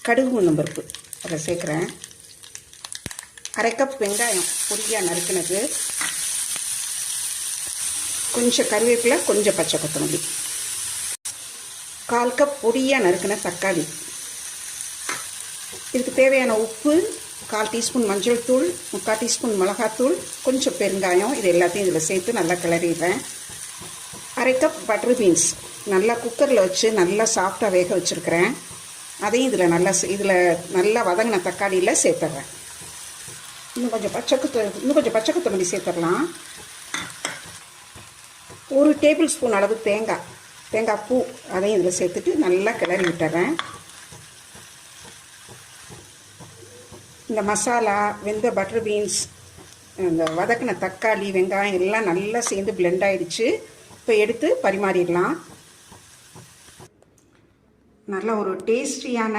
கடுகு உளுந்தம் பருப்பு அதை சேர்க்குறேன். 1/2 கப் வெங்காயம் பொடியாக நறுக்கினது, கொஞ்சம் கருவேப்பிலை, கொஞ்சம் பச்சை கொத்தமல்லி, 1/4 கப் பொடியாக நறுக்கின தக்காளி, இதுக்கு தேவையான உப்பு, 1/4 டீஸ்பூன் மஞ்சள் தூள், 3/4 டீஸ்பூன் மிளகாத்தூள், கொஞ்சம் பெருங்காயம். இது எல்லாத்தையும் இதில் சேர்த்து நல்லா கிளறிடுறேன். 1/2 கப் பட்டர் பீன்ஸ் நல்லா குக்கரில் வச்சு நல்லா சாஃப்டாக வேக வச்சுருக்கிறேன். அதையும் இதில் நல்லா வதங்கின தக்காளியில் சேர்த்துட்றேன். இன்னும் கொஞ்சம் பச்சை கொத்தமல்லி சேர்த்துடலாம். 1 டேபிள் ஸ்பூன் அளவு தேங்காய் பூ அதையும் இதில் சேர்த்துட்டு நல்லா கிளறி விட்டுறேன். இந்த மசாலா, வெந்த பட்டர் பீன்ஸ், இந்த வதக்கின தக்காளி, வெங்காயம் எல்லாம் நல்லா சேர்ந்து பிளெண்ட் ஆகிடுச்சு. இப்போ எடுத்து பரிமாறிடலாம். நல்ல ஒரு டேஸ்டியான